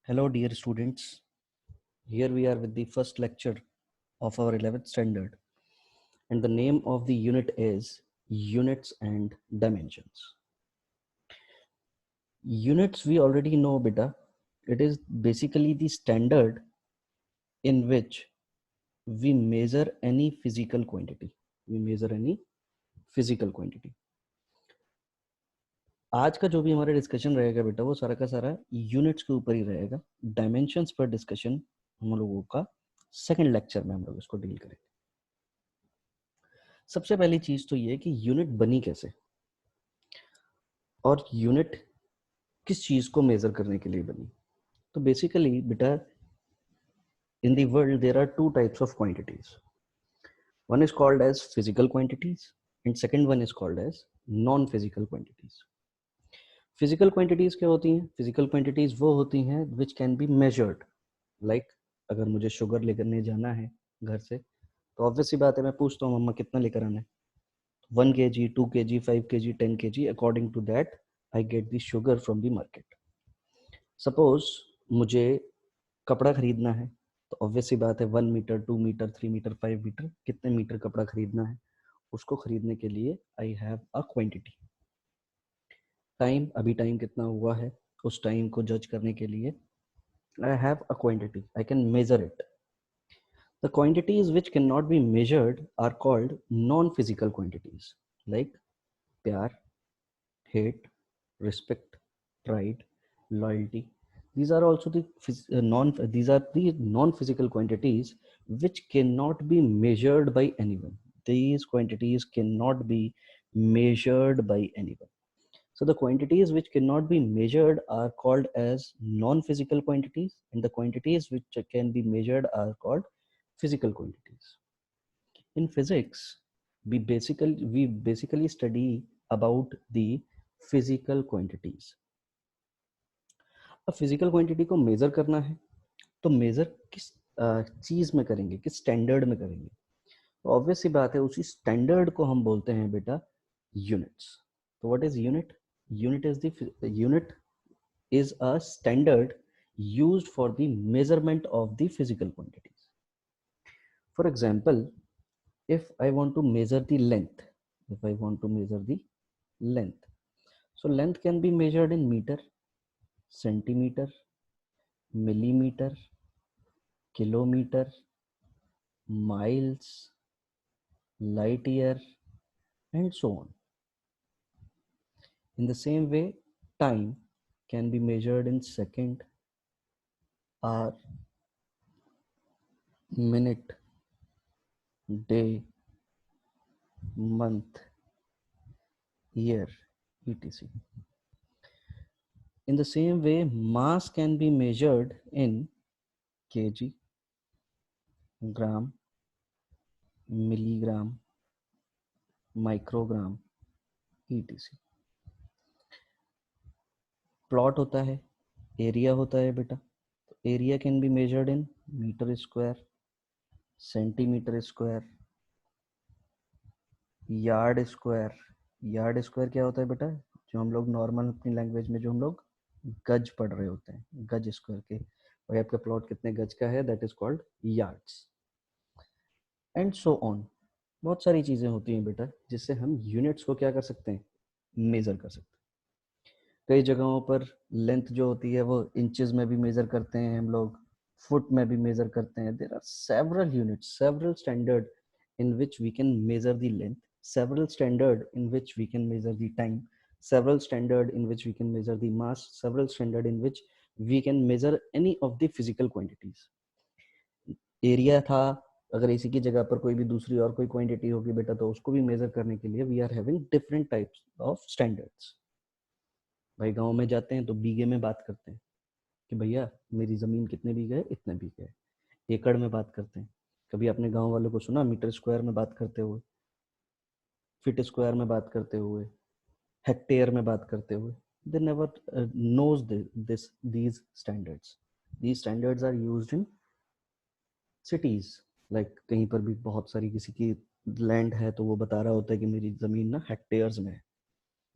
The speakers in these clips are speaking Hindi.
Hello, dear students. Here we are with the first lecture of our 11th standard, and the name of the unit is Units and Dimensions. Units we already know, beta. It is basically the standard in which we measure any physical quantity. We measure any physical quantity. आज का जो भी हमारा डिस्कशन रहेगा बेटा वो सारा का सारा यूनिट्स के ऊपर ही रहेगा. डायमेंशंस पर डिस्कशन हम लोगों का सेकंड लेक्चर में हम लोग इसको डील करेंगे. सबसे पहली चीज तो ये कि यूनिट बनी कैसे और यूनिट किस चीज को मेजर करने के लिए बनी. तो बेसिकली बेटा in the world there are two types of quantities. One is called as physical quantities and second one is called as non physical quantities. Physical quantities क्या होती हैं? फिजिकल क्वांटिटीज वो होती हैं which can be measured. Like अगर मुझे शुगर लेकर जाना है घर से तो ऑब्वियस सी बात है मैं पूछता हूँ मम्मा कितना लेकर आना है. 1 kg, 2 kg, 5 kg, 10 kg. According to that, I get the sugar from the market. Suppose मुझे कपड़ा खरीदना है तो ऑब्वियस सी बात है 1 मीटर, 2 मीटर, 3 मीटर, 5 मीटर, कितने मीटर कपड़ा खरीदना है उसको खरीदने के लिए I have a quantity. Time, अभी टाइम कितना हुआ है उस टाइम को जज करने के लिए I have a quantity. I can measure it. The quantities which cannot be measured are called non-physical quantities like प्यार, hate, respect, pride, loyalty. These are also the non-physical quantities which cannot be measured by anyone. These quantities cannot be measured by anyone. So the quantities which cannot be measured are called as non-physical quantities, and the quantities which can be measured are called physical quantities. In physics, we basically study about the physical quantities. अब फिजिकल क्वांटिटी को मेजर करना है तो मेजर किस चीज में करेंगे, किस स्टैंडर्ड में करेंगे. तो ऑब्वियस सी बात है उसी स्टैंडर्ड को हम बोलते हैं बेटा यूनिट्स. तो what is unit? Unit is a standard used for the measurement of the physical quantities. For example, if I want to measure the length, so length can be measured in meter, centimeter, millimeter, kilometer, miles, light year, and so on. In the same way, time can be measured in second, hour, minute, day, month, year, etc. In the same way, mass can be measured in kg, gram, milligram, microgram, etc. Plot होता है, एरिया होता है बेटा. तो area can be measured in metre square, centimetre square, yard square. Yard square क्या होता है बेटा? जो हम लोग नॉर्मल अपनी लैंग्वेज में जो हम लोग गज पढ़ रहे होते हैं, गज स्क्वायर के भाई आपका प्लॉट कितने गज का है, that is called yards. And so on. बहुत सारी चीजें होती हैं बेटा जिससे हम यूनिट्स को क्या कर सकते हैं, मेजर कर सकते हैं. कई जगहों पर लेंथ जो होती है वो इंचेस में भी मेजर करते हैं हम लोग, फुट में भी मेजर करते हैं. There are several units, several standard in which we can measure the length, several standard in which we can measure the time, several standard in which we can measure the mass, several standard in which we can measure any of the physical quantities. Area था, अगर इसी की जगह पर कोई भी दूसरी और कोई क्वांटिटी होगी बेटा तो उसको भी मेजर करने के लिए we are having different types of standards. भाई गांव में जाते हैं तो बीघे में बात करते हैं कि भैया मेरी जमीन कितने बीघे है, इतने बीघे है. एकड़ में बात करते हैं. कभी अपने गांव वालों को सुना मीटर स्क्वायर में बात करते हुए, फीट स्क्वायर में बात करते हुए, हेक्टेयर में बात करते हुए? They never knows this these standards. These standards are used in cities. Like कहीं पर भी बहुत सारी किसी की लैंड है तो वो बता रहा होता है कि मेरी जमीन ना हेक्टेयर्स में है,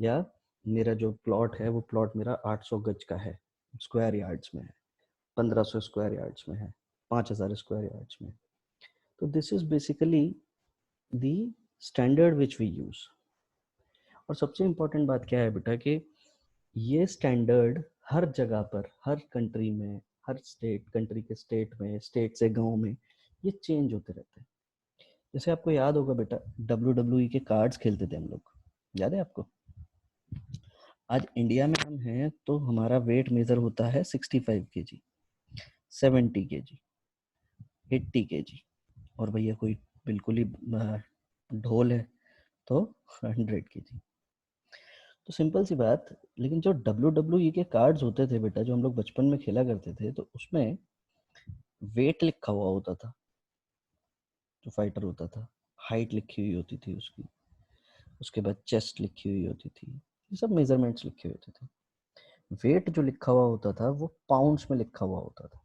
या मेरा जो प्लॉट है वो प्लॉट मेरा 800 गज का है, स्क्वायर यार्ड्स में है. 1500 स्क्वायर यार्ड्स में है, 5000 स्क्वायर यार्ड्स में। तो this is basically the standard which we use. और सबसे इम्पोर्टेंट बात क्या है बेटा कि ये स्टैंडर्ड हर जगह पर, हर कंट्री में, हर स्टेट, कंट्री के स्टेट में, स्टेट से गांव में ये चेंज होते रहते हैं। जैसे आपको याद होगा बेटा, WWE के कार्ड्स खेलते थे हम लोग, याद है आपको? आज इंडिया में हम हैं तो हमारा वेट मेजर होता है 65 kg, 70 kg, 80 kg, और भैया कोई बिल्कुल ही ढोल है तो 100 kg। तो सिंपल सी बात। लेकिन जो WWE के कार्ड्स होते थे बेटा, जो हम लोग बचपन में खेला करते थे, तो उसमें वेट लिखा हुआ होता था, जो फाइटर होता था, हाइट लिखी हुई होती थी उसकी, उसके बाद चेस्ट लिखी हुई होती थी, ये सब मेजरमेंट्स लिखे हुए होते थे। वेट जो लिखा हुआ होता था वो पाउंड्स में लिखा हुआ होता था,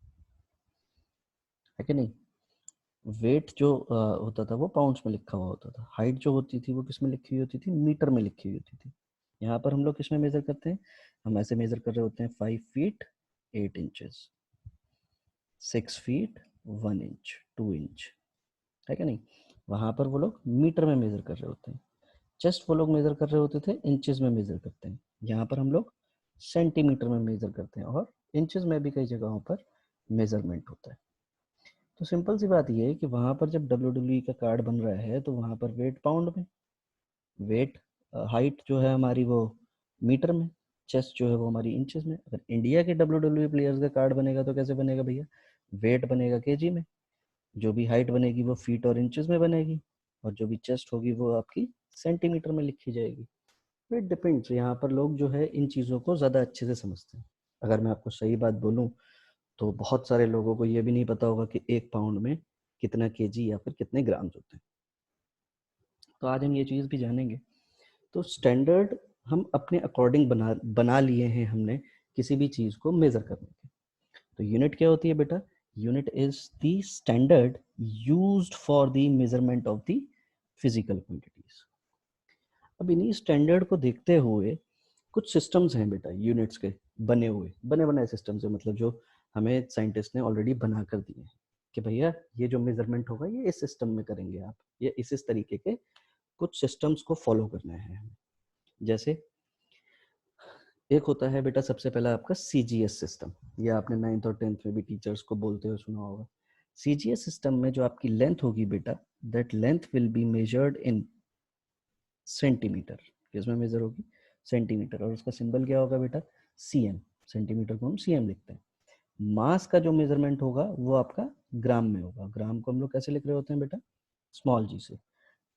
है कि नहीं? वेट जो होता था वो पाउंड्स में लिखा हुआ होता था। हाइट जो होती थी वो किस में लिखी हुई होती थी? मीटर में लिखी हुई होती थी। यहाँ पर हम लोग किस में मेजर करते हैं? हम ऐसे मेजर कर रहे होते हैं 5 feet 8 inches, 6 feet 1 inch, 2 inch, है कि नहीं? वहाँ पर वो लोग मीटर में मेजर कर रहे होते हैं। चेस्ट वो लोग मेजर कर रहे होते थे इंचेस में मेजर करते हैं। यहाँ पर हम लोग सेंटीमीटर में मेजर करते हैं, और इंचेस में भी कई जगहों पर मेजरमेंट होता है। तो सिंपल सी बात ये है कि वहाँ पर जब WWE का कार्ड बन रहा है तो वहाँ पर वेट पाउंड में, वेट हाइट जो है हमारी वो मीटर में, चेस्ट जो है वो हमारी इंचेस में। अगर इंडिया के WWE प्लेयर्स का कार्ड बनेगा तो कैसे बनेगा भैया? वेट बनेगा केजी में, जो भी हाइट बनेगी वो फीट और इंचेस में बनेगी, और जो भी चेस्ट होगी वो आपकी सेंटीमीटर में लिखी जाएगी। It depends. यहाँ पर लोग जो है इन चीज़ों को ज़्यादा अच्छे से समझते हैं। अगर मैं आपको सही बात बोलूँ तो बहुत सारे लोगों को ये भी नहीं पता होगा कि 1 पाउंड में कितना केजी या फिर कितने ग्राम्स होते हैं। तो आज हम ये चीज़ भी जानेंगे। तो स्टैंडर्ड हम अपने अकॉर्डिंग बना लिए हैं हमने, किसी भी चीज़ को मेज़र करने के। तो यूनिट क्या होती है बेटा? Unit is the standard used for the measurement of the physical quantities. अब इन्हीं स्टैंडर्ड को देखते हुए कुछ सिस्टम्स हैं बेटा यूनिट्स के, बने हुए, बने बनाए सिस्टम्स हैं, मतलब जो हमें साइंटिस्ट ने ऑलरेडी बना कर दिए हैं कि भैया ये जो मेजरमेंट होगा ये इस सिस्टम में करेंगे आप, ये इस तरीके के कुछ सिस्टम्स को फॉलो करना है हमें। जैसे एक होता है बेटा सबसे पहला आपका CGS सिस्टम, ये आपने 9th और 10th में भी टीचर्स को बोलते हुए सुना होगा। CGS सिस्टम में जो आपकी लेंथ होगी बेटा, that length will be measured in centimetre. किसमें मेजर होगी? सेंटीमीटर। और उसका सिंबल क्या होगा बेटा? CM। सेंटीमीटर को हम CM लिखते हैं। मास का जो मेजरमेंट होगा वो आपका ग्राम में होगा। ग्राम को हम लोग कैसे लिख रहे होते हैं बेटा? स्मॉल g से।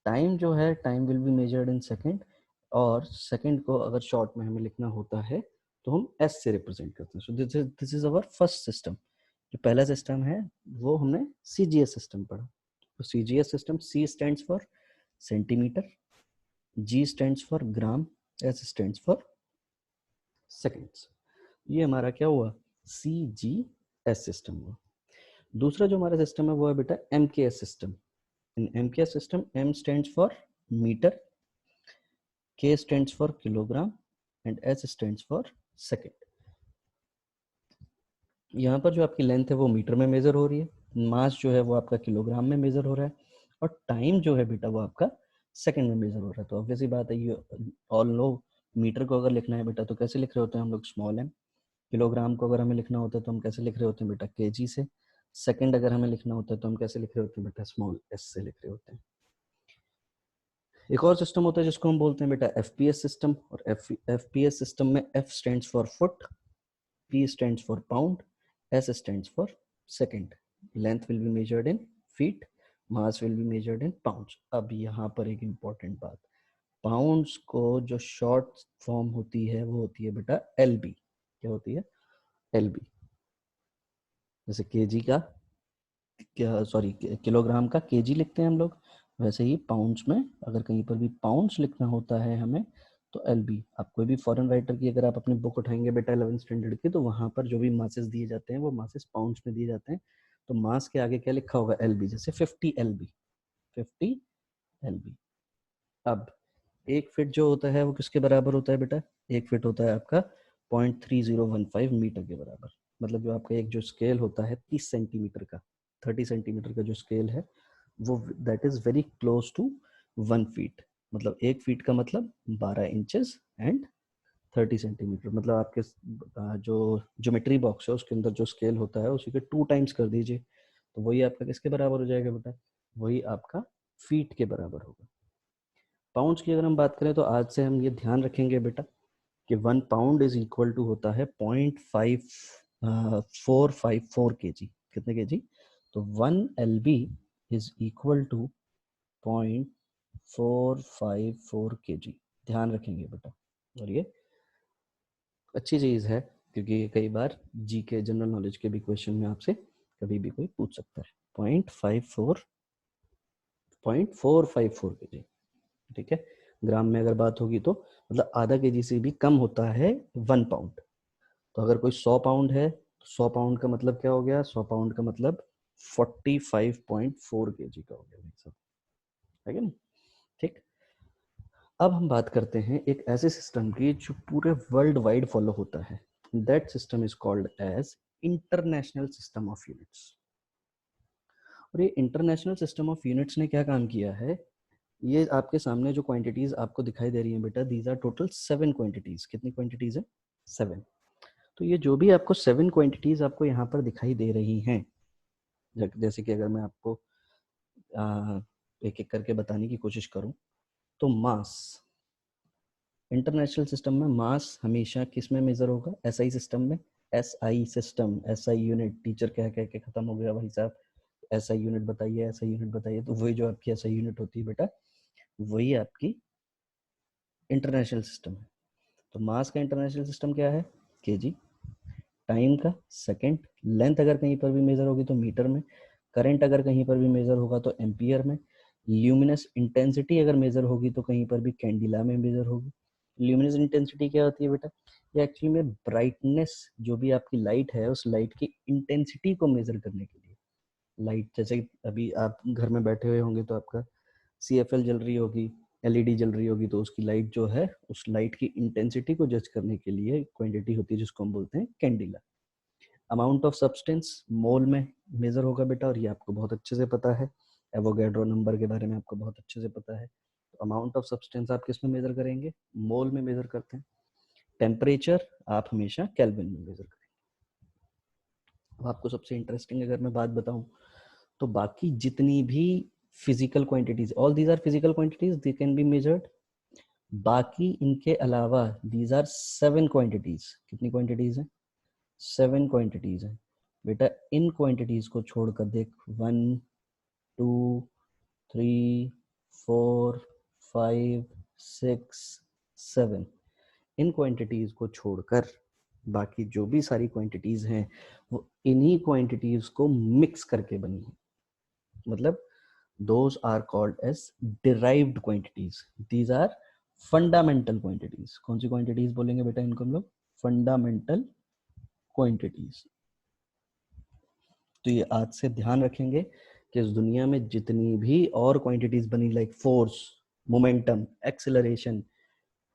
टाइम जो है, time will be measured in second, और सेकेंड को अगर शॉर्ट में हमें लिखना होता है तो हम S से रिप्रेजेंट करते हैं। सो this is our first system. जो पहला सिस्टम है वो हमने CGS सिस्टम पढ़ा। तो CGS system, C stands for centimetre, G stands for gram, S stands for seconds. ये हमारा क्या हुआ? CGS सिस्टम हुआ। दूसरा जो हमारा सिस्टम है वो है बेटा MKS system. In MKS system, M stands for metre, K stands for kilogram and S stands for second। यहाँ पर जो आपकी लेंथ है वो मीटर में मेजर हो रही है, मास जो है वो आपका किलोग्राम में मेजर हो रहा है, और टाइम जो है बेटा वो आपका सेकंड में मेजर हो रहा है। तो ऑब्वियसली बात है, ये ऑल नो, मीटर को अगर लिखना है बेटा तो कैसे लिख रहे होते हैं हम लोग? Small m। किलोग्राम को अगर हमें लिखना होता है तो हम कैसे लिख रहे होते हैं बेटा? kg से। सेकंड अगर हमें लिखना होता है तो हम कैसे लिख रहे होते हैं बेटा? स्मॉल s से लिख रहे होते हैं। एक और सिस्टम होता है जिसको हम बोलते हैं बेटा FPS सिस्टम, और FPS सिस्टम में F stands for foot, P stands for pound, S stands for second। Length will be measured in feet, mass will be measured in pounds। अब यहाँ पर एक important बात, पाउंड्स को जो शॉर्ट फॉर्म होती है वो होती है बेटा LB। क्या होती है? LB। जैसे केजी का, क्या सॉरी, किलोग्राम का केजी लिखते हैं हम लोग, वैसे ही पाउंड्स में अगर कहीं पर भी पाउंड्स लिखना होता है हमें तो LB। आप कोई भी फॉरेन राइटर की अगर आप अपनी बुक उठाएंगे बेटा 11th स्टैंडर्ड की, तो वहाँ पर जो भी मासेस दिए जाते हैं वो मासेस पाउंड्स में दिए जाते हैं। तो मास के आगे क्या लिखा होगा? LB। जैसे 50 LB, 50 LB। अब 1 फीट जो होता है वो किसके बराबर होता है बेटा? 1 फीट होता है आपका 0.3015 मीटर के बराबर। मतलब जो आपका एक जो स्केल होता है 30 सेंटीमीटर का, 30 सेंटीमीटर का जो स्केल है वो that is very close to 1 feet. मतलब 1 फीट का मतलब 12 इंचेस एंड 30 सेंटीमीटर। मतलब आपके जो ज्योमेट्री बॉक्स है उसके अंदर जो स्केल होता है उसी के 2 टाइम्स कर दीजिए, तो वही आपका किसके बराबर हो जाएगा बेटा? वही आपका फीट के बराबर होगा। पाउंड्स की अगर हम बात करें तो आज से हम ये ध्यान रखेंगे बेटा कि 1 पाउंड इज इक्वल टू होता है 0.5454 के जी। कितने के जी? तो 1 LB इज इक्वल टू 0.454 के जी। ध्यान रखेंगे बेटा, और ये अच्छी चीज़ है क्योंकि कई बार जी के जनरल नॉलेज के भी क्वेश्चन में आपसे कभी भी कोई पूछ सकता है। 0.454 के जी, ठीक है। ग्राम में अगर बात होगी तो मतलब आधा के जी से भी कम होता है 1 पाउंड। तो अगर कोई 100 पाउंड है तो 100 पाउंड का मतलब क्या हो गया? 100 पाउंड का मतलब 45.4 के जी का हो गया भाई साहब, है कि नहीं? ठीक। अब हम बात करते हैं एक ऐसे सिस्टम की जो पूरे वर्ल्ड वाइड फॉलो होता है। That system is called as international system of units. और ये इंटरनेशनल सिस्टम ऑफ यूनिट्स ने क्या काम किया है? ये आपके सामने जो क्वांटिटीज आपको दिखाई दे रही हैं बेटा, दीज आर टोटल 7 क्वांटिटीज। कितनी क्वांटिटीज है? 7। तो ये जो भी आपको 7 क्वांटिटीज आपको यहाँ पर दिखाई दे रही हैं, जैसे कि अगर मैं आपको एक एक करके बताने की कोशिश करूं तो मास, इंटरनेशनल सिस्टम में मास हमेशा किस में मेजर होगा? एसआई सिस्टम में। SI system, SI unit, teacher कह कह के खत्म हो गया भाई साहब, एसआई यूनिट बताइए, एसआई यूनिट बताइए। तो वही जो आपकी एसआई यूनिट होती है बेटा, वही आपकी इंटरनेशनल सिस्टम है। तो मास का इंटरनेशनल सिस्टम क्या है? केजी। टाइम का सेकंड। लेंथ अगर कहीं पर भी मेजर होगी तो मीटर में। करंट अगर कहीं पर भी मेजर होगा तो एम्पियर में। ल्यूमिनस इंटेंसिटी अगर मेजर होगी तो कहीं पर भी कैंडिला में मेजर होगी। ल्यूमिनस इंटेंसिटी क्या होती है बेटा? ये एक्चुअली में ब्राइटनेस, जो भी आपकी लाइट है उस लाइट की इंटेंसिटी को मेजर करने के लिए। लाइट जैसे अभी आप घर में बैठे हुए होंगे तो आपका CFL जल रही होगी, LED जल रही होगी, तो उसकी लाइट जो है उस लाइट की इंटेंसिटी को जज करने के लिए क्वांटिटी होती है जिसको हम बोलते हैं Cadila. Amount of substance mole में मेजर होगा बेटा, और ये आपको बहुत अच्छे से पता है। एवोगैड्रो नंबर के बारे में आपको बहुत अच्छे से पता है। तो अमाउंट ऑफ सब्सटेंस आप किस में मेजर करेंगे? मोल में मेजर करते हैं। टेम्परेचर आप हमेशा केल्विन में मेजर करेंगे। अब आपको सबसे इंटरेस्टिंग अगर मैं बात बताऊं तो बाकी जितनी भी physical quantities, all these are physical quantities, they can be measured. बाकी इनके अलावा दीज आर 7 क्वांटिटीज। कितनी क्वांटिटीज हैं? 7 क्वांटिटीज हैं बेटा। इन क्वांटिटीज को छोड़कर देख, 1 2 3 4 5 6 7, इन क्वांटिटीज को छोड़कर बाकी जो भी सारी क्वांटिटीज हैं वो इन्हीं क्वांटिटीज को मिक्स करके बनी है। मतलब those are called as derived quantities. These are fundamental quantities. कौन सी quantities बोलेंगे बेटा इनको हम लोग? fundamental quantities. तो ये आज से ध्यान रखेंगे कि इस दुनिया में जितनी भी और क्वांटिटीज बनी, like force, momentum, acceleration,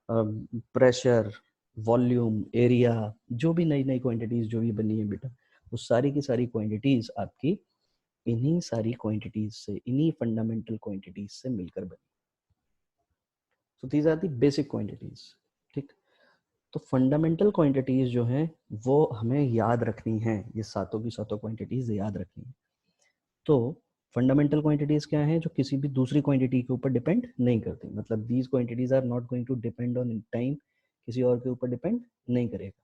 pressure, volume, area, जो भी नई नई क्वांटिटीज जो भी बनी है बेटा, वो सारी की सारी क्वांटिटीज आपकी इन्हीं सारी क्वांटिटीज से, इन्हीं फंडामेंटल क्वांटिटीज से मिलकर बनी। So these are the basic quantities. ठीक। तो फंडामेंटल क्वांटिटीज जो हैं वो हमें याद रखनी है, ये सातों की सातों क्वांटिटीज याद रखनी है। तो फंडामेंटल क्वांटिटीज क्या हैं? जो किसी भी दूसरी क्वांटिटी के ऊपर डिपेंड नहीं करती। मतलब these quantities are not going to depend on time, किसी और के ऊपर डिपेंड नहीं करेगा।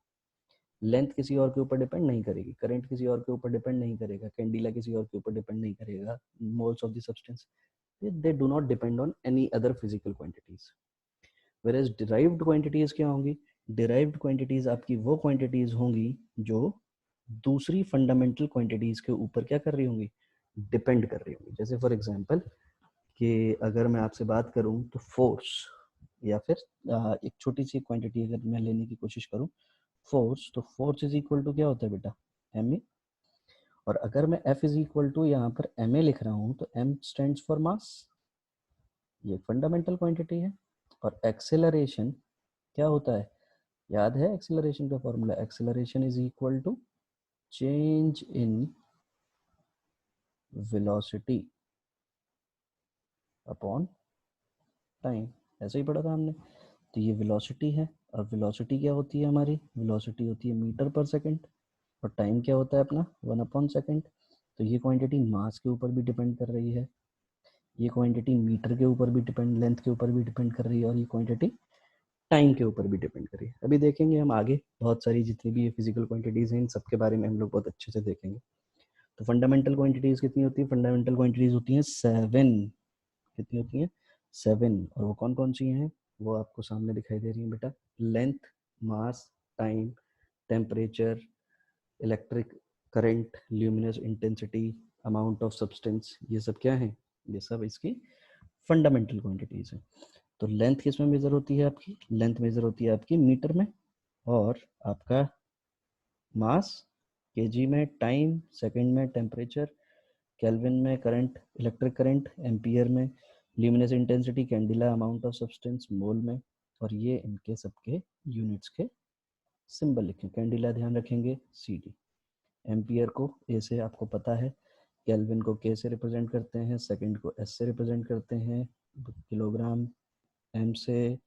लेंथ किसी और के ऊपर डिपेंड नहीं करेगी, करंट किसी और के ऊपर डिपेंड नहीं करेगा, कैंडिला किसी और के ऊपर डिपेंड नहीं करेगा, moles of the substance, they do not depend on any other physical quantities. Whereas derived quantities क्या होंगी? derived quantities आपकी वो quantities होंगी जो दूसरी fundamental quantities के ऊपर क्या कर रही होंगी? डिपेंड कर रही होंगी। जैसे फॉर एग्जांपल कि अगर मैं आपसे बात करूं तो फोर्स, या फिर एक छोटी सी क्वांटिटी अगर मैं लेने की कोशिश करूं, फोर्स, तो फोर्स इज इक्वल टू क्या होता है बेटा? ma। और अगर मैं F इज इक्वल टू यहाँ पर ma लिख रहा हूँ तो m स्टैंड्स फॉर मास, ये फंडामेंटल क्वांटिटी है। और एक्सेलरेशन क्या होता है? याद है एक्सेलरेशन का formula? Acceleration is equal to change in velocity upon time, ऐसे ही पढ़ा था हमने। तो ये वेलोसिटी है, और वेलोसिटी क्या होती है हमारी, वेलोसिटी होती है मीटर पर सेकंड, और टाइम क्या होता है अपना 1/सेकंड। तो ये क्वांटिटी मास के ऊपर भी डिपेंड कर रही है, ये क्वांटिटी मीटर के ऊपर भी डिपेंड, लेंथ के ऊपर भी डिपेंड कर रही है, और ये क्वांटिटी टाइम के ऊपर भी डिपेंड कर रही है। अभी देखेंगे हम आगे बहुत सारी जितनी भी ये फिजिकल क्वांटिटीज़ हैं इन सब के बारे में हम लोग बहुत अच्छे से देखेंगे। तो फंडामेंटल क्वांटिटीज़ कितनी होती है, फंडामेंटल क्वांटिटीज़ होती हैं 7। कितनी होती हैं 7, और वो कौन कौन सी हैं वो आपको सामने दिखाई दे रही है बेटा। Length, mass, time, temperature, electric current, luminous intensity, amount of substance, ये सब क्या है, ये सब इसकी फंडामेंटल क्वांटिटीज है। तो लेंथ किस में मेजर होती है आपकी, लेंथ मेजर होती है आपकी मीटर में, और आपका मास केजी में, टाइम सेकंड में, टेम्परेचर केल्विन में, करंट इलेक्ट्रिक करंट एम्पियर में, luminous intensity candela, amount of substance mole में, और ये इनके सबके यूनिट्स के सिंबल लिखें। कैंडिला ध्यान रखेंगे CD, एम्पियर को ए से आपको पता है, केल्विन को के से रिप्रेजेंट करते हैं, सेकंड को एस से रिप्रेजेंट करते हैं, किलोग्राम एम से,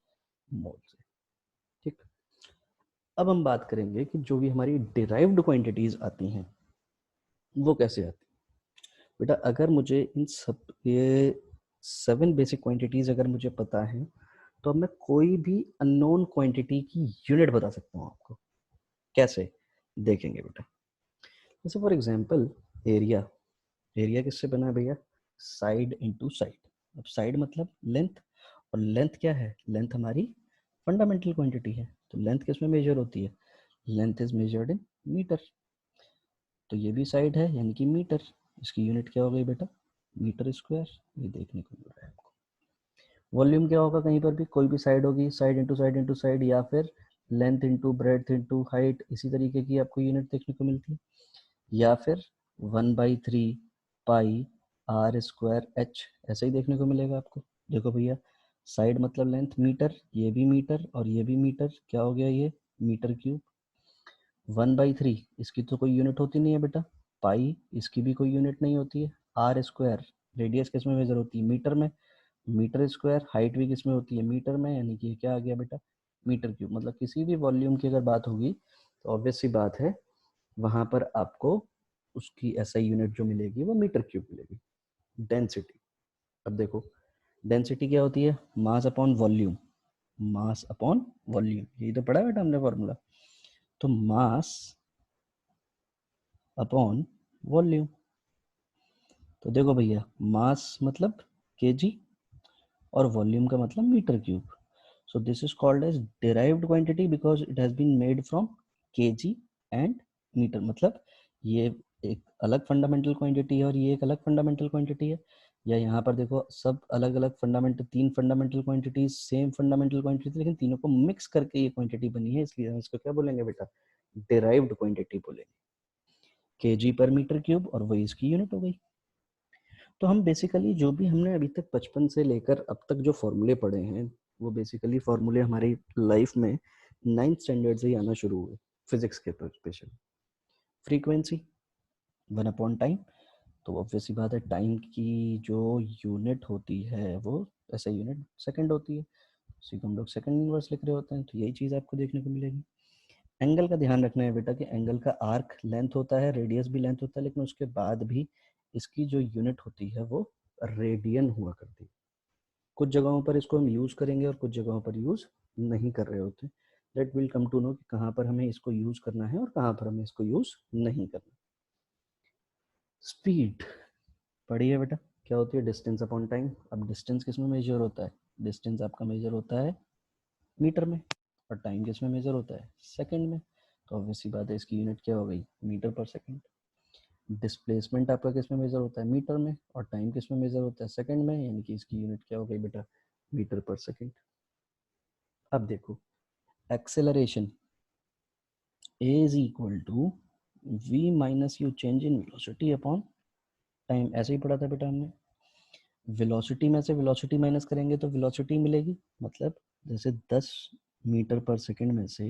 मोल से। ठीक, अब हम बात करेंगे कि जो भी हमारी डिराइव्ड क्वांटिटीज आती हैं वो कैसे आती हैं। बेटा अगर मुझे इन सब ये 7 बेसिक क्वांटिटीज अगर मुझे पता है तो अब मैं कोई भी अननोन क्वांटिटी की यूनिट बता सकता हूँ आपको। कैसे देखेंगे बेटा, जैसे फॉर एग्जांपल एरिया, एरिया किससे बना है भैया, साइड इनटू साइड। अब साइड मतलब लेंथ, और लेंथ क्या है, लेंथ हमारी फंडामेंटल क्वांटिटी है। तो लेंथ किस में मेजर होती है, length is measured in metre. तो ये भी साइड है यानी कि मीटर, इसकी यूनिट क्या हो गई बेटा, मीटर स्क्वायर। ये देखने को मिल रहा है आपको। वॉल्यूम क्या होगा, कहीं पर भी कोई भी साइड होगी, side into side into side, या फिर length into breadth into height, इसी तरीके की आपको यूनिट देखने को मिलती है। या फिर 1/3 पाई आर स्क्वायर एच, ऐसे ही देखने को मिलेगा आपको। देखो भैया, साइड मतलब लेंथ मीटर, ये भी मीटर और ये भी मीटर, क्या हो गया ये मीटर क्यूब। 1/3 इसकी तो कोई यूनिट होती नहीं है बेटा, पाई इसकी भी कोई यूनिट नहीं होती है। आर स्क्वायर, रेडियस किस में मेजर होती है, मीटर में, मीटर स्क्वायर, हाइट भी किस में होती है, मीटर में, यानी कि क्या आ गया बेटा, मीटर क्यूब। मतलब किसी भी वॉल्यूम की अगर बात होगी तो ऑब्वियस सी बात है वहां पर आपको उसकी एसआई यूनिट जो मिलेगी वो मीटर क्यूब मिलेगी। डेंसिटी, अब देखो डेंसिटी क्या होती है, mass upon volume, mass upon volume, यही तो पढ़ा है बेटा हमने फॉर्मूला। तो मास अपॉन वॉल्यूम, तो देखो भैया मास मतलब केजी और वॉल्यूम का मतलब metre cube. So this is called as derived quantity because it has been made from KG and metre. मतलब ये एक अलग फंडामेंटल क्वांटिटी है और ये एक अलग फंडामेंटल क्वांटिटी है। या यहाँ पर देखो सब अलग अलग fundamental, 3 fundamental quantities same fundamental quantity, लेकिन तीनों को मिक्स करके ये क्वांटिटी बनी है, इसलिए हम इसको क्या बोलेंगे बेटा, डिराइव्ड क्वांटिटी बोलेंगे। केजी पर मीटर क्यूब, और वही इसकी यूनिट हो गई। तो हम बेसिकली जो भी हमने अभी तक बचपन से लेकर अब तक जो फॉर्मूले पढ़े हैं वो बेसिकली फॉर्मूले हमारी लाइफ में 9th स्टैंडर्ड से ही आना शुरू हुए, फिजिक्स के तो स्पेशल। फ्रीक्वेंसी 1/टाइम, तो ऑब्वियस सी बात है टाइम की जो यूनिट होती है वो ऐसे यूनिट सेकंड होती है, उसी को हम लोग सेकंड इनवर्स लिख रहे होते हैं। तो यही चीज़ आपको देखने को मिलेगी। एंगल का ध्यान रखना है बेटा कि एंगल का आर्क लेंथ होता है, रेडियस भी लेंथ होता है, लेकिन उसके बाद भी इसकी जो यूनिट होती है वो रेडियन हुआ करती है। कुछ जगहों पर इसको हम यूज़ करेंगे और कुछ जगहों पर यूज़ नहीं कर रहे होते। That will come to know कि कहाँ पर हमें इसको यूज़ करना है और कहाँ पर हमें इसको यूज़ नहीं करना। स्पीड पढ़िए बेटा, क्या होती है, डिस्टेंस अपॉन टाइम। अब डिस्टेंस किस में मेजर होता है, डिस्टेंस आपका मेजर होता है मीटर में, और टाइम किस में मेजर होता है, सेकंड में। तो ऑब्वियसली बात है इसकी यूनिट क्या हो गई, मीटर पर सेकंड। डिस्प्लेसमेंट आपका किस में मेजर होता है, मीटर में, और टाइम किस में मेजर होता है, सेकंड में, यानी कि इसकी यूनिट क्या हो गई बेटा, मीटर पर सेकंड। अब देखो acceleration is equal to v minus U change in velocity upon time, ऐसे ही पढ़ा था बेटा हमने। वेलोसिटी में से वेलोसिटी माइनस करेंगे तो वेलोसिटी मिलेगी, मतलब जैसे 10 मीटर पर सेकंड में से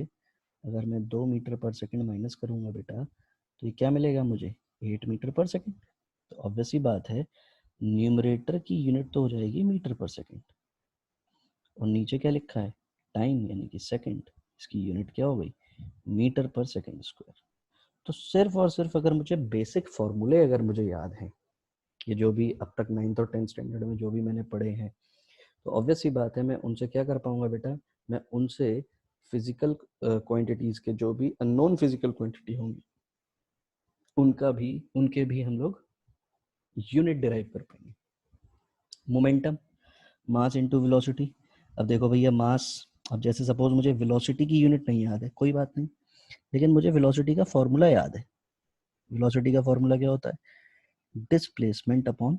अगर मैं 2 मीटर पर सेकंड माइनस करूंगा बेटा, तो ये क्या मिलेगा मुझे, 8 मीटर पर सेकेंड। तो ऑब्वियस ही बात है, न्यूमरेटर की यूनिट तो हो जाएगी मीटर पर सेकेंड, और नीचे क्या लिखा है, टाइम यानी कि सेकेंड, इसकी यूनिट क्या हो गई, मीटर पर सेकेंड स्क्वायर। तो सिर्फ और सिर्फ अगर मुझे बेसिक फॉर्मूले अगर मुझे याद हैं, ये जो भी अब तक 9th और 10th स्टैंडर्ड में जो भी मैंने पढ़े हैं, तो ऑब्वियस ही बात है मैं उनसे क्या कर पाऊंगा बेटा, मैं उनसे फिजिकल क्वांटिटीज के जो भी अननोन फिजिकल क्वांटिटी होंगी उनके भी हम लोग यूनिट डिराइव कर पाएंगे। Momentum, mass into velocity. अब देखो भैया मास, अब जैसे सपोज मुझे वेलोसिटी की यूनिट नहीं याद है, कोई बात नहीं, लेकिन मुझे वेलोसिटी का फॉर्मूला याद है। वेलोसिटी का फॉर्मूला क्या होता है, डिस्प्लेसमेंट अपॉन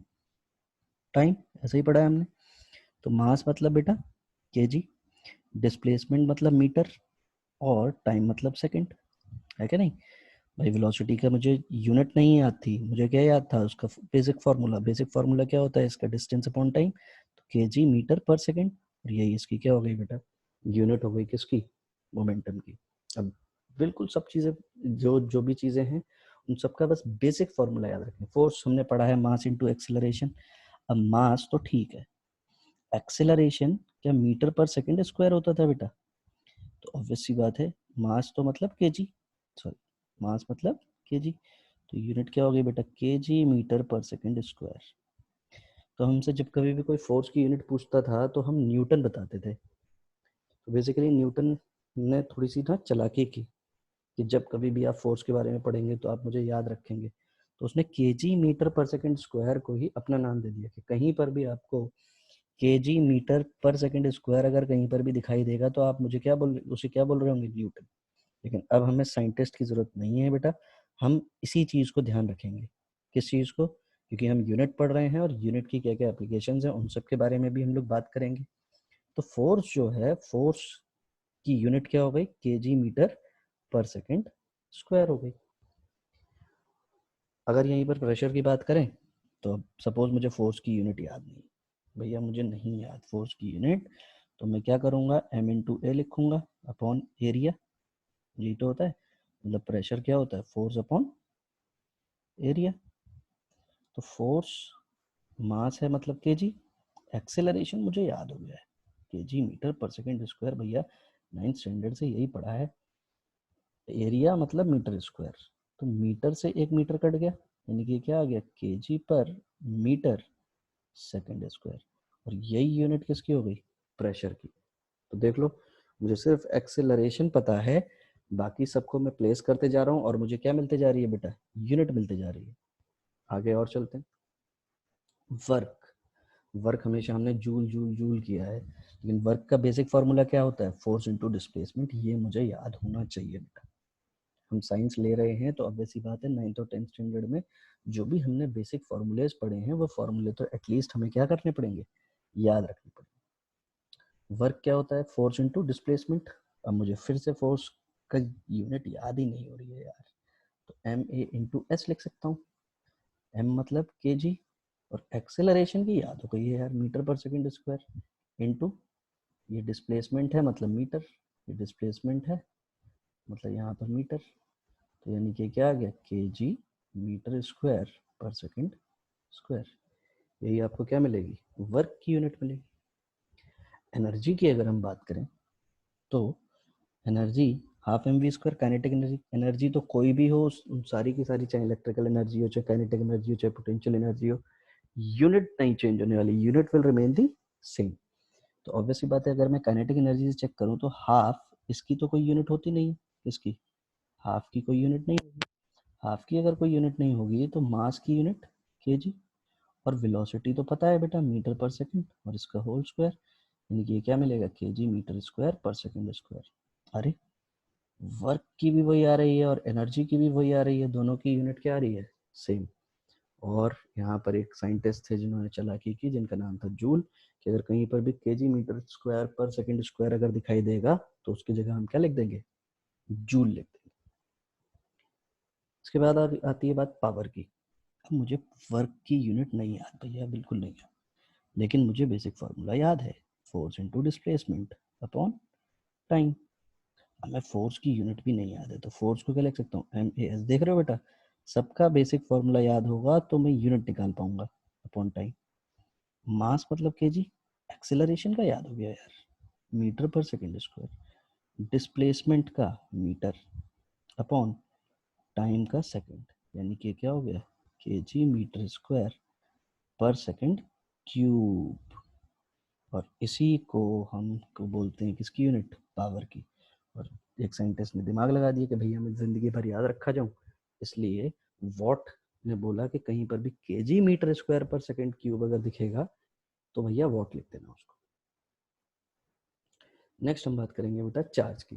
टाइम, ऐसे ही पढ़ा है हमने। तो मास मतलब बेटा केजी, डिस्प्लेसमेंट मतलब मीटर, और टाइम मतलब सेकंड, है क्या नहीं भाई। वेलोसिटी का मुझे यूनिट नहीं याद थी, मुझे क्या याद था उसका बेसिक फार्मूला। बेसिक फार्मूला क्या होता है इसका, डिस्टेंस अपॉन टाइम, तो केजी मीटर पर सेकंड, और यही इसकी क्या हो गई बेटा, यूनिट हो गई किसकी, मोमेंटम की। अब बिल्कुल सब चीज़ें जो जो भी चीज़ें हैं उन सबका बस बेसिक फार्मूला याद रखें। फोर्स हमने पढ़ा है मास इंटू एक्सेलरेशन। अब मास तो ठीक है, एक्सेलरेशन क्या मीटर पर सेकंड स्क्वायर होता था बेटा, तो ऑब्वियस सी बात है मास तो मतलब केजी, सॉरी मास मतलब केजी, तो यूनिट क्या हो गई बेटा, KG metre per second square. तो हमसे जब कभी भी कोई फोर्स की यूनिट पूछता था तो हम न्यूटन बताते थे। तो बेसिकली न्यूटन ने थोड़ी सी ना चालाकी की कि जब कभी भी आप फोर्स के बारे में पढ़ेंगे तो आप मुझे याद रखेंगे, तो उसने KG metre per second square को ही अपना नाम दे दिया कि कहीं पर भी आपको KG metre per second square अगर कहीं पर भी दिखाई देगा तो आप मुझे क्या बोल, उसे क्या बोल रहे होंगे, न्यूटन। लेकिन अब हमें साइंटिस्ट की जरूरत नहीं है बेटा, हम इसी चीज को ध्यान रखेंगे। किस चीज को, क्योंकि हम यूनिट पढ़ रहे हैं और यूनिट की क्या क्या एप्लीकेशंस हैं उन सब के बारे में भी हम लोग बात करेंगे। तो फोर्स जो है, फोर्स की यूनिट क्या हो गई, KG metre per second square हो गई। अगर यहीं पर प्रेशर की बात करें तो अब सपोज मुझे फोर्स की यूनिट याद नहीं, भैया मुझे नहीं याद फोर्स की यूनिट, तो मैं क्या करूंगा, एम इंटू ए लिखूंगा अपॉन एरिया, यही तो होता है। मतलब प्रेशर क्या होता है, फोर्स अपॉन एरिया। तो फोर्स मास है मतलब केजी, एक्सेलरेशन मुझे याद हो गया है KG metre per second square, भैया 9th स्टैंडर्ड से यही पढ़ा है। एरिया मतलब मीटर स्क्वायर, तो मीटर से एक मीटर कट गया, यानी कि क्या आ गया, KG per metre second square, और यही यूनिट किसकी हो गई, प्रेशर की। तो देख लो, मुझे सिर्फ एक्सेलरेशन पता है, बाकी सबको मैं प्लेस करते जा रहा हूँ और मुझे क्या मिलते जा रही है बेटा, यूनिट मिलते जा रही है। आगे और चलते हैं। वर्क, वर्क हमेशा हमने जूल जूल जूल किया है, लेकिन वर्क का बेसिक फार्मूला क्या होता है, फोर्स इनटू डिस्प्लेसमेंट, ये मुझे याद होना चाहिए बेटा। हम साइंस ले रहे हैं तो अब ऐसी बात है 9th और 10th स्टैंडर्ड में जो भी हमने बेसिक फार्मूलेज पढ़े हैं वो फार्मूले तो एटलीस्ट हमें क्या करने पड़ेंगे, याद रखने पड़ेंगे। वर्क क्या होता है, फोर्स इनटू डिस्प्लेसमेंट। अब मुझे फिर से फोर्स का यूनिट याद ही नहीं हो रही है यार, तो एम ए इंटू एस लिख सकता हूँ। एम मतलब के जी, और एक्सेलरेशन की याद हो गई है यार, metre per second square, into ये डिस्प्लेसमेंट है मतलब मीटर, ये डिस्प्लेसमेंट है मतलब यहाँ पर मीटर, तो यानी कि क्या आ गया, के जी मीटर स्क्वायर पर सेकंड स्क्वायर। यही आपको क्या मिलेगी, वर्क की यूनिट मिलेगी। एनर्जी की अगर हम बात करें तो energy half M V square kinetic energy. Energy तो कोई भी हो, सारी की सारी, चाहे इलेक्ट्रिकल एनर्जी हो, चाहे काइनेटिक एनर्जी हो, चाहे पोटेंशियल एनर्जी हो, यूनिट नहीं चेंज होने वाली, unit will remain the same. तो ऑब्वियसली बात है, अगर मैं काइनेटिक एनर्जी से चेक करूं तो हाफ, इसकी तो कोई यूनिट होती नहीं है, इसकी हाफ की कोई यूनिट नहीं होगी। हाफ की अगर कोई यूनिट नहीं होगी तो मास की यूनिट केजी, और वेलोसिटी तो पता है बेटा मीटर पर सेकंड, और इसका होल स्क्वायर, यानी कि ये क्या मिलेगा, केजी मीटर स्क्वायर पर सेकंड स्क्वायर। अरे वर्क की भी वही आ रही है और एनर्जी की भी वही आ रही है, दोनों की यूनिट क्या आ रही है, सेम। और यहाँ पर एक साइंटिस्ट थे जिन्होंने चालाकी की जिनका नाम था जूल, कि अगर कहीं पर भी केजी मीटर स्क्वायर पर सेकंड स्क्वायर अगर दिखाई देगा तो उसकी जगह हम क्या लिख देंगे, जूल लिख देंगे। इसके बाद आती है बात पावर की। अब मुझे वर्क की यूनिट नहीं याद भैया, बिल्कुल नहीं याद, लेकिन मुझे बेसिक फार्मूला याद है, force into displacement upon time. हमें फोर्स की यूनिट भी नहीं याद है, तो फोर्स को क्या लिख सकता हूँ, MAS। देख रहे हो बेटा, सबका बेसिक फॉर्मूला याद होगा तो मैं यूनिट निकाल पाऊंगा अपॉन टाइम। मास मतलब केजी, एक्सेलरेशन का याद हो गया यार, मीटर पर सेकेंड स्क्वायर, डिस्प्लेसमेंट का मीटर अपॉन टाइम का सेकंड, यानी कि क्या हो गया, केजी मीटर स्क्वायर पर सेकंड क्यूब। और इसी को हम को बोलते हैं किसकी यूनिट, पावर की। और एक साइंटिस्ट ने दिमाग लगा दिया कि भैया मैं जिंदगी भर याद रखा जाऊं, इसलिए वॉट ने बोला कि कहीं पर भी केजी मीटर स्क्वायर पर सेकंड क्यूब अगर दिखेगा तो भैया वॉट लिख देना उसको। नेक्स्ट हम बात करेंगे बेटा चार्ज की।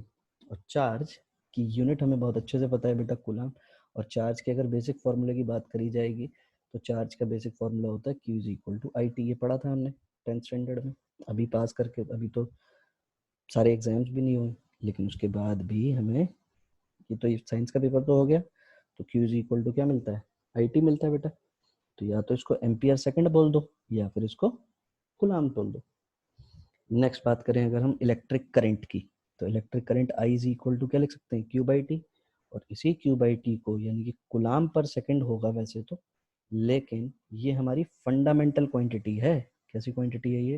और चार्ज की यूनिट हमें बहुत अच्छे से पता है बेटा, कूलम। और चार्ज के अगर बेसिक फार्मूले की बात करी जाएगी तो चार्ज का बेसिक फार्मूला होता है Q is equal to I T. ये पढ़ा था हमने 10th स्टैंडर्ड में। अभी पास करके, अभी तो सारे एग्जाम्स भी नहीं हुए, लेकिन उसके बाद भी हमें, ये तो साइंस का पेपर तो हो गया, तो Q इज इक्वल टू क्या मिलता है, आई टी मिलता है बेटा। तो या तो इसको एम्पियर सेकंड बोल दो या फिर इसको कूलम बोल दो। नेक्स्ट बात करें अगर हम इलेक्ट्रिक करंट की, तो electric current I is equal to क्या लिख सकते हैं, क्यू बाई टी। और इसी क्यू बाई टी को यानी कि गुलाम पर सेकंड होगा वैसे तो, लेकिन ये हमारी फंडामेंटल क्वांटिटी है। कैसी क्वांटिटी है ये,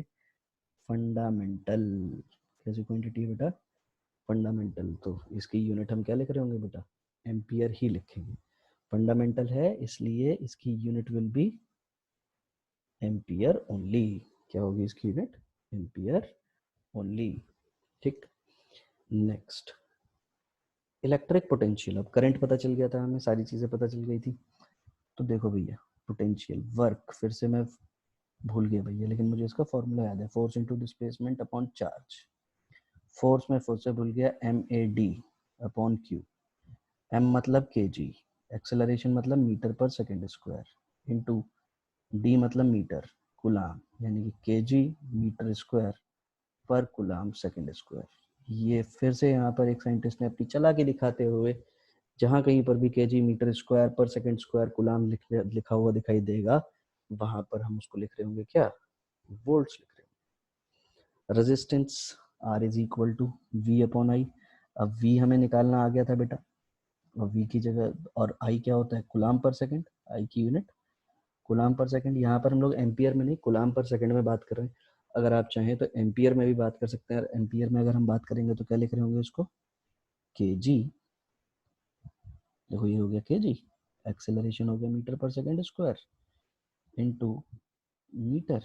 फंडामेंटल। कैसी क्वांटिटी है बेटा, फंडामेंटल। तो इसकी यूनिट हम क्या लिख रहे होंगे बेटा, एम्पियर ही लिखेंगे। फंडामेंटल है इसलिए इसकी unit will be ampere only. क्या होगी इसकी यूनिट, एम्पियर ओनली। ठीक। Next, electric potential. अब करंट पता चल गया था हमें, सारी चीजें पता चल गई थी। तो देखो भैया, पोटेंशियल वर्क फिर से मैं भूल गया भैया, लेकिन मुझे इसका फॉर्मूला याद है, force into displacement upon charge. Force में फिर से भूल गया, MAD अपॉन क्यू। M मतलब केजी, एक्सेलरेशन मतलब मीटर पर सेकेंड स्क्वायर, इनटू D मतलब मीटर, कुलाम, यानी कि केजी मीटर स्क्वायर पर कुलाम सेकेंड स्क्वायर। ये फिर से यहाँ पर एक साइंटिस्ट ने अपनी चालाकी दिखाते हुए, जहां कहीं पर भी केजी मीटर स्क्वायर पर सेकंड स्क्वायर गुलाम लिखा हुआ दिखाई देगा, वहां पर हम उसको लिख रहे होंगे क्या, वोल्ट्स लिख रहे होंगे। Resistance R is equal to V upon I. अब V हमें निकालना आ गया था बेटा, और V की जगह, और I क्या होता है, गुलाम पर सेकंड, I की यूनिट गुलाम पर सेकंड। यहाँ पर हम लोग एम्पियर में नहीं, गुलाम पर सेकंड में बात कर रहे हैं। अगर आप चाहें तो एम्पियर में भी बात कर सकते हैं। एम्पियर में अगर हम बात करेंगे तो क्या लिख रहे होंगे उसको, के जी। देखो ये हो गया के जी, एक्सेलरेशन हो गया metre per second square into metre,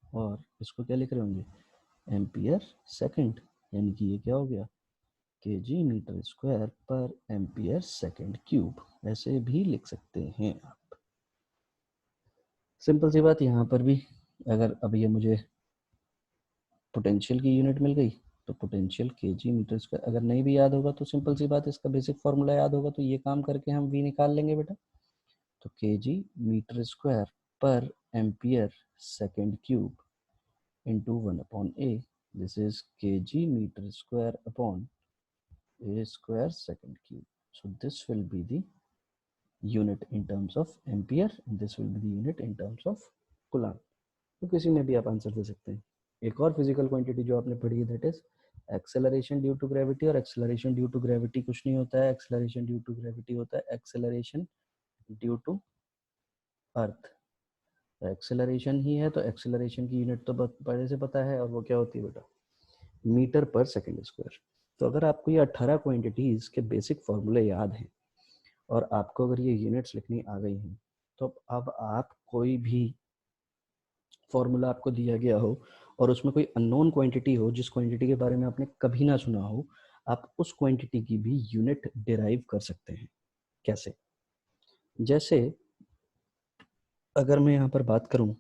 और इसको क्या लिख रहे होंगे, एम्पियर सेकंड, यानी कि ये क्या हो गया, के जी मीटर स्क्वायर पर एम्पियर सेकंड क्यूब। ऐसे भी लिख सकते हैं आप। सिंपल सी बात, यहाँ पर भी अगर अब ये मुझे पोटेंशियल की यूनिट मिल गई, तो पोटेंशियल के जी मीटर स्क्वायर। अगर नहीं भी याद होगा तो सिंपल सी बात, इसका बेसिक फॉर्मूला याद होगा तो ये काम करके हम वी निकाल लेंगे बेटा। तो के जी मीटर स्क्वायर पर ampere second cube into 1 upon a. This is kg meter square upon a square second cube. So this will be the unit in terms of ampere and this will be the unit in terms of coulomb. तो किसी में भी आप आंसर दे सकते हैं। एक और फिजिकल क्वांटिटी जो आपने पढ़ी है, that is acceleration due to gravity. और एक्सेलरेशन ड्यू टू ग्रेविटी कुछ नहीं होता है, एक्सेलरेशन ड्यू टू ग्रेविटी होता है acceleration due to earth. Acceleration ही है तो एक्सेलरेशन की यूनिट तो पहले से पता है, और वो क्या होती है बेटा, मीटर पर सेकेंड स्क्वायर। तो अगर आपको ये 18 क्वांटिटीज के बेसिक फॉर्मूले याद हैं और आपको अगर ये यूनिट्स लिखनी आ गई हैं, तो अब आप कोई भी फॉर्मूला आपको दिया गया हो और उसमें कोई अननोन क्वांटिटी हो, जिस क्वांटिटी के बारे में आपने कभी ना सुना हो, आप उस क्वांटिटी की भी यूनिट डिराइव कर सकते हैं। कैसे, जैसे अगर मैं यहाँ पर बात करूं,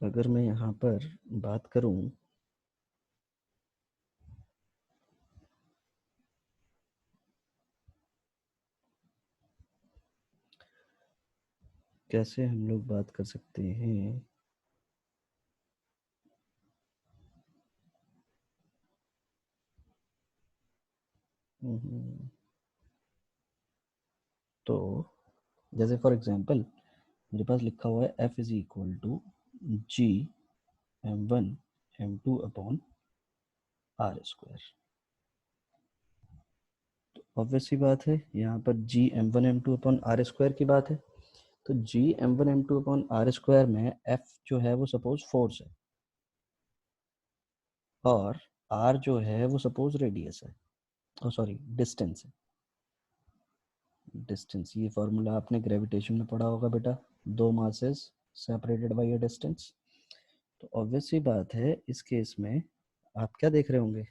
अगर मैं यहाँ पर बात करूं कैसे हम लोग बात कर सकते हैं, तो जैसे फॉर एग्जांपल मेरे पास लिखा हुआ है F is equal to G M1 M2 upon R square. तो ऑब्वियस सी बात है यहाँ पर G M one M two upon R square की बात है। तो G M one M two upon R square में एफ जो है वो सपोज फोर्स है और आर जो है वो सपोज रेडियस है, ओ सॉरी डिस्टेंस है। डिस्टेंस, ये फॉर्मूला आपने ग्रेविटेशन में पढ़ा होगा बेटा, दो masses separated by a distance. तो ऑब्वियस सी बात है इस केस में आप क्या देख रहे होंगे,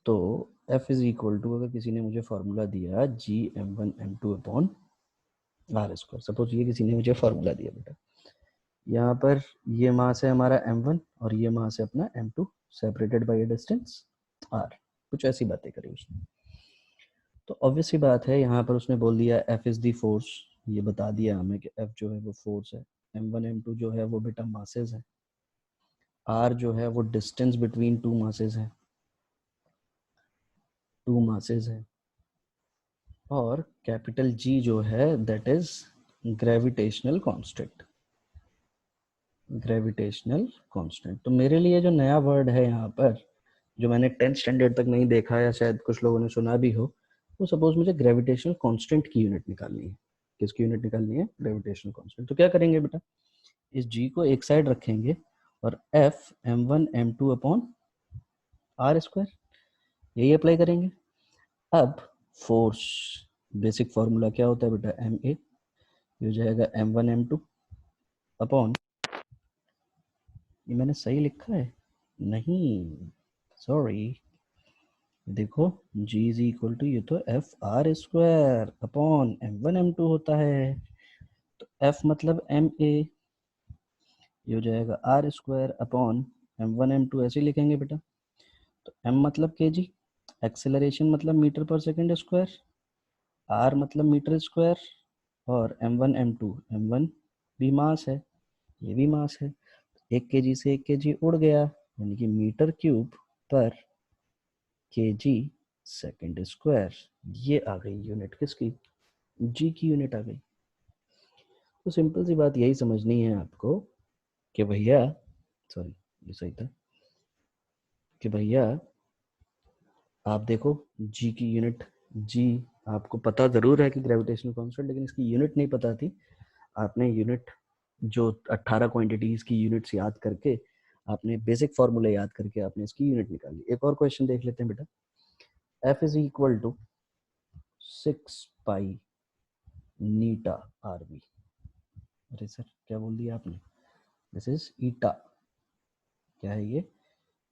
तो F इज इक्वल टू, अगर किसी ने मुझे फार्मूला दिया G M one M two upon R square, suppose ये किसी ने मुझे फार्मूला दिया बेटा, यहाँ पर ये मास है हमारा m1 और ये मास है अपना m2 separated by a distance r, कुछ ऐसी बातें करी उसने। तो ऑब्वियस सी बात है यहाँ पर उसने बोल दिया F इज दी फोर्स, ये बता दिया हमें कि F जो है वो फोर्स है, m1 m2 जो है वो बेटा मासेस है, r जो है वो डिस्टेंस बिटवीन टू मासेस है, टू मासेस है, और कैपिटल G जो है that is gravitational constant. Gravitational constant, तो मेरे लिए जो नया वर्ड है यहाँ पर, जो मैंने 10th स्टैंडर्ड तक नहीं देखा या शायद कुछ लोगों ने सुना भी हो, वो सपोज मुझे ग्रेविटेशनल कांस्टेंट की यूनिट निकालनी है। किसकी यूनिट निकालनी है? Gravitational constant. तो क्या करेंगे बेटा, इस G को एक साइड रखेंगे और F m1 m2 upon R square, यही अप्लाई करेंगे। अब फोर्स, बेसिक फॉर्मूला क्या होता है बेटा, एम ए, ये हो जाएगा m1 m2 अपॉन, ये मैंने सही लिखा है? नहीं, सॉरी, देखो G इज इक्वल टू, ये तो F R square upon m1 m2 होता है। तो F मतलब एम ए, ये हो जाएगा are square upon m1 m2, ऐसे लिखेंगे बेटा। तो m मतलब kg, एक्सेलरेशन मतलब metre per second square, r मतलब मीटर स्क्वायर, और m1 m2, m1 भी मास है, ये भी मास है, एक केजी से एक केजी उड़ गया, यानी कि मीटर क्यूब पर केजी सेकंड स्क्वायर। ये आ गई यूनिट किसकी, जी की यूनिट आ गई। तो सिंपल सी बात यही समझनी है आपको कि भैया, सॉरी ये सही था, कि भैया आप देखो जी की यूनिट, जी आपको पता जरूर है कि ग्रेविटेशनल कांस्टेंट, लेकिन इसकी यूनिट नहीं पता थी। आपने यूनिट जो 18 क्वांटिटीज की यूनिट्स याद करके, आपने बेसिक फॉर्मूले याद करके आपने इसकी यूनिट निकाली। एक और क्वेश्चन देख लेते हैं बेटा, F is equal to 6 pi eta R V. अरे सर क्या बोल दिया आपने, दिस इज ईटा, क्या है ये,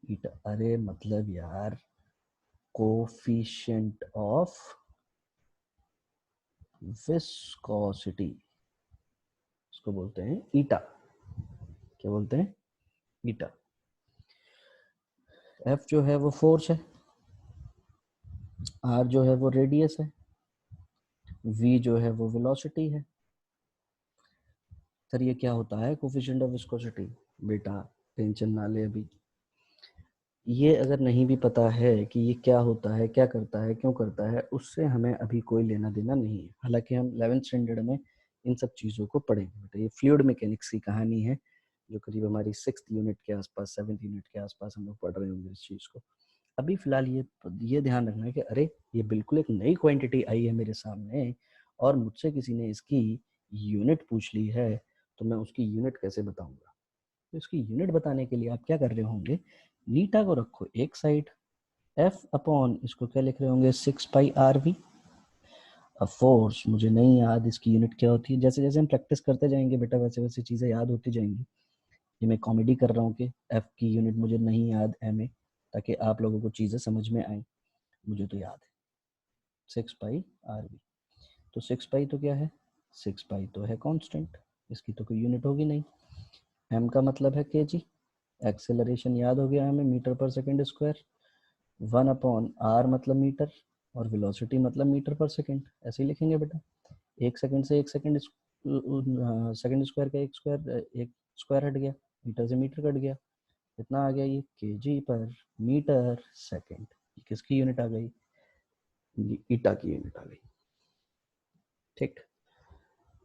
ईटा। अरे मतलब यार कोफिशिएंट ऑफ विस्कोसिटी, इसको बोलते हैं ईटा। क्या बोलते हैं? ईटा। एफ जो है वो फोर्स है, आर जो है वो रेडियस है, वी जो है वो वेलोसिटी है। सर ये क्या होता है कोफिशिएंट ऑफ विस्कोसिटी? बेटा टेंशन ना ले अभी, ये अगर नहीं भी पता है कि ये क्या होता है, क्या करता है, क्यों करता है, उससे हमें अभी कोई लेना देना नहीं है। हालांकि हम 11th स्टैंडर्ड में इन सब चीज़ों को पढ़ेंगे बेटा। ये फ्लूइड मैकेनिक्स की कहानी है, जो करीब हमारी 6th यूनिट के आसपास, 7th यूनिट के आसपास हम लोग पढ़ रहे होंगे इस चीज़ को। अभी फिलहाल ये ध्यान रखना है कि अरे ये बिल्कुल एक नई क्वांटिटी आई है मेरे सामने और मुझसे किसी ने इसकी यूनिट पूछ ली है, तो मैं उसकी यूनिट कैसे बताऊंगा। तो इसकी यूनिट बताने के लिए आप क्या कर रहे होंगे, नीटा को रखो एक साइड, एफ अपॉन इसको क्या लिख रहे होंगे, 6 पाई आर वी। अब फोर्स मुझे नहीं याद इसकी यूनिट क्या होती है, जैसे जैसे हम प्रैक्टिस करते जाएंगे बेटा वैसे वैसे चीज़ें याद होती जाएंगी। ये मैं कॉमेडी कर रहा हूँ कि एफ की यूनिट मुझे नहीं याद एम ए, ताकि आप लोगों को चीज़ें समझ में आए। मुझे तो याद है 6 पाई आर वी। तो 6 पाई तो क्या है, 6 पाई तो है कांस्टेंट, इसकी तो कोई यूनिट होगी नहीं। m का मतलब है केजी, एक्सेलरेशन याद हो गया हमें मीटर पर सेकेंड स्क्वायर, 1/r मतलब मीटर, और वेलोसिटी मतलब मीटर पर सेकेंड, ऐसे ही लिखेंगे बेटा। एक सेकंड से एक सेकंड, सेकंड स्क्वायर का एक स्क्वायर हट गया, मीटर से मीटर कट गया, कितना आ गया ये केजी पर मीटर सेकंड। ये किसकी यूनिट आ गई, ये ईटा की यूनिट आ गई। ठीक,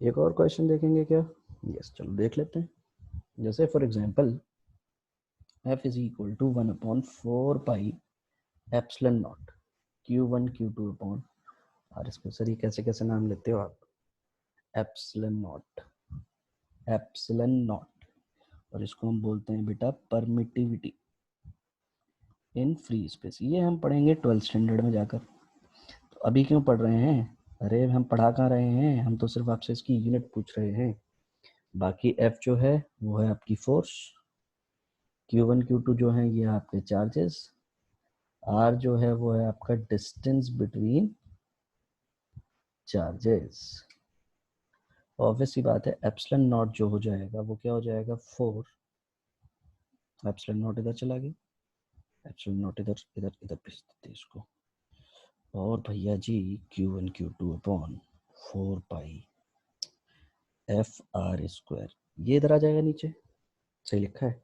एक और क्वेश्चन देखेंगे क्या, यस चलो देख लेते हैं। जैसे for example f is equal to 1/4 pi epsilon naught q1 q2 upon R square. Sir ये कैसे कैसे नाम लेते हो आप, एप्सिलॉन नॉट, एप्सिलॉन नॉट, और इसको हम बोलते हैं बेटा परमिटिविटी इन फ्री स्पेस। ये हम पढ़ेंगे 12th स्टैंडर्ड में जाकर। तो अभी क्यों पढ़ रहे हैं, अरे हम पढ़ा कहाँ रहे हैं, हम तो सिर्फ आपसे इसकी यूनिट पूछ रहे हैं। बाकी एफ जो है वो है आपकी फोर्स, Q1 Q2 जो है ये आपके चार्जेस, आर जो है वो है आपका डिस्टेंस बिटवीन चार्जेस। ऑब्वियस सी बात है एप्सिलॉन नॉट जो हो जाएगा वो क्या हो जाएगा 4, एप्सिलॉन नॉट इधर चला गया, एप्सिलॉन नॉट इधर इधर इधर भेज देते इसको, और भैया जी Q1 Q2 अपॉन 4 पाई एफ आर स्क्वायर, ये इधर आ जाएगा नीचे, सही लिखा है,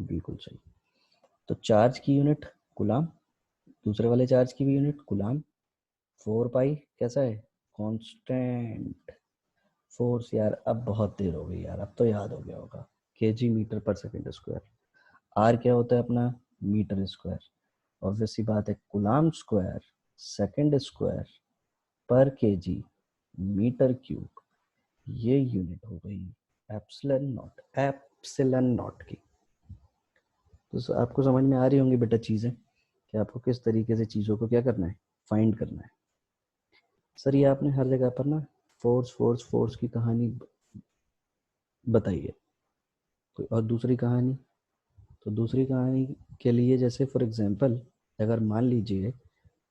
बिल्कुल सही। तो चार्ज की यूनिट कूलाम, दूसरे वाले चार्ज की भी यूनिट कूलाम, 4 पाई कैसा है कांस्टेंट, फोर्स यार अब बहुत देर हो गई यार, अब तो याद हो गया होगा, KG metre per second square, are क्या होता है अपना मीटर स्क्वायर, ऑब्वियस सी बात है कूलाम स्क्वायर सेकंड स्क्वायर पर केजी मीटर क्यूब, ये यूनिट हो गई एप्सिलॉन नॉट की। तो आपको समझ में आ रही होंगी बेटा चीज़ें कि आपको किस तरीके से चीज़ों को क्या करना है, फाइंड करना है। सर ये आपने हर जगह पर ना फोर्स फोर्स फोर्स की कहानी बताई है, कोई और दूसरी कहानी, तो दूसरी कहानी के लिए जैसे फॉर एग्जांपल अगर मान लीजिए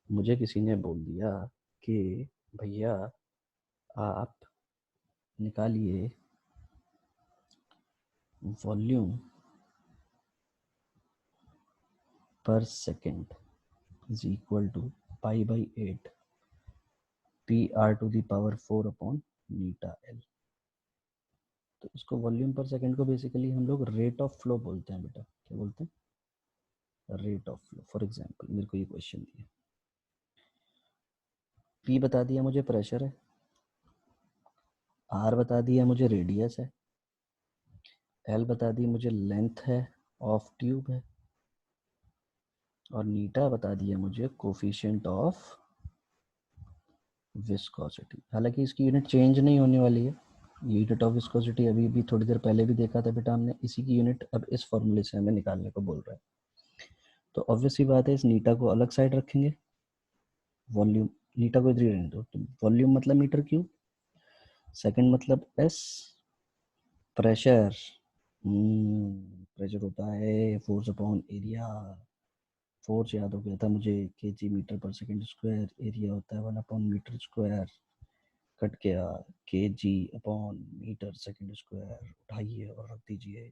मुझे किसी ने बोल दिया कि भैया आप निकालिए वॉल्यूम पर second is equal to pi by 8 P R to the power 4 upon eta L. तो इसको वॉल्यूम पर सेकेंड को बेसिकली हम लोग रेट ऑफ फ्लो बोलते हैं बेटा, क्या बोलते हैं, rate of flow. For example मेरे को ये क्वेश्चन दिया, पी बता दिया मुझे प्रेशर है, आर बता दिया मुझे रेडियस है, एल बता दी मुझे लेंथ है ऑफ ट्यूब है, और नीटा बता दिया मुझे कोफिशिएंट ऑफ विस्कोसिटी। हालांकि इसकी यूनिट चेंज नहीं होने वाली है, यूनिट ऑफ विस्कोसिटी अभी भी थोड़ी देर पहले भी देखा था बेटा हमने, इसी की यूनिट अब इस फॉर्मूले से हमें निकालने को बोल रहा है। तो ऑब्वियस सी बात है इस नीटा को अलग साइड रखेंगे, वॉल्यूम नीटा को इधर ही रहने दो, तो वॉल्यूम मतलब मीटर क्यूब, सेकंड मतलब एस, प्रेशर प्रेशर होता है फोर्स अपॉन एरिया, फोर्स याद हो गया था मुझे KG metre per second square, area होता है 1/, मीटर स्क्वायर, कट गया KG upon metre second square, उठाइए और रख दीजिए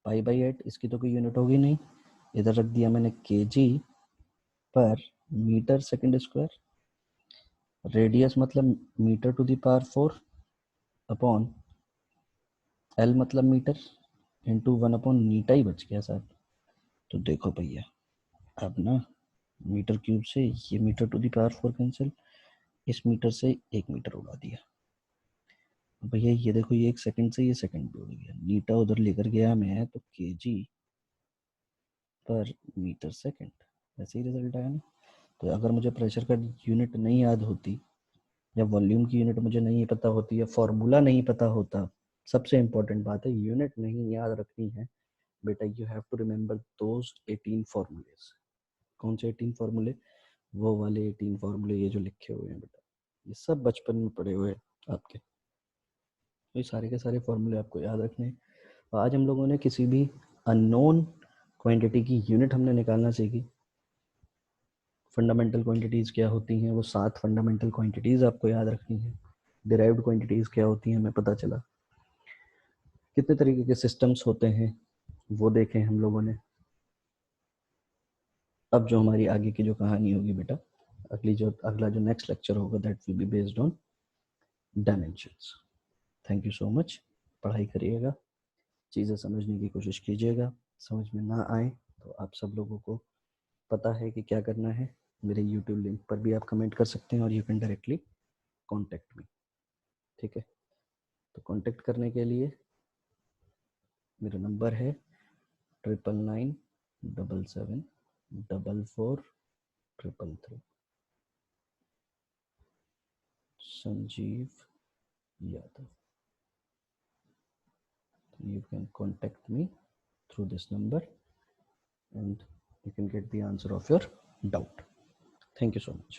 पाई बाई 8, इसकी तो कोई यूनिट होगी नहीं, इधर रख दिया मैंने KG per metre second square, radius मतलब metre to the power 4 upon L मतलब मीटर इंटू 1/, नीटा ही बच गया साहब। तो देखो भैया अब ना मीटर क्यूब से ये metre to the power 4 cancel, इस मीटर से 1 मीटर उड़ा दिया, भैया ये देखो ये 1 सेकंड से ये सेकंड भी उड़ गया, नीटा उधर लेकर गया मैं तो केजी पर मीटर सेकंड, ऐसे ही रिजल्ट आया ना। तो अगर मुझे प्रेशर का यूनिट नहीं याद होती, या वॉल्यूम की यूनिट मुझे नहीं पता होती, या फॉर्मूला नहीं पता होता, सबसे इंपॉर्टेंट बात है यूनिट नहीं याद रखनी है बेटा, you have to remember those 18 formulae. कौन से 18 फॉर्मूले, वो वाले 18 फॉर्मूले ये जो लिखे हुए हैं बेटा, ये सब बचपन में पढ़े हुए आपके, तो ये सारे के सारे फॉर्मूले आपको याद रखने हैं। आज हम लोगों ने किसी भी अननोन क्वांटिटी की यूनिट हमने निकालना सीखी। फंडामेंटल क्वांटिटीज़ क्या होती हैं, वो 7 फंडामेंटल क्वांटिटीज़ आपको याद रखनी है। डिराइव्ड क्वांटिटीज क्या होती हैं हमें पता चला। कितने तरीके के सिस्टम्स होते हैं वो देखें हम लोगों ने। अब जो हमारी आगे की जो कहानी होगी बेटा, अगला जो नेक्स्ट लेक्चर होगा that will be based on dimensions. Thank you so much. पढ़ाई करिएगा, चीज़ें समझने की कोशिश कीजिएगा। समझ में ना आए तो आप सब लोगों को पता है कि क्या करना है। मेरे यूट्यूब लिंक पर भी आप कमेंट कर सकते हैं और you can directly contact me. ठीक है, तो कॉन्टेक्ट करने के लिए मेरा नंबर है 9997744333। Sanjeev Yadav. You can contact me through this number and you can get the answer of your doubt. Thank you so much.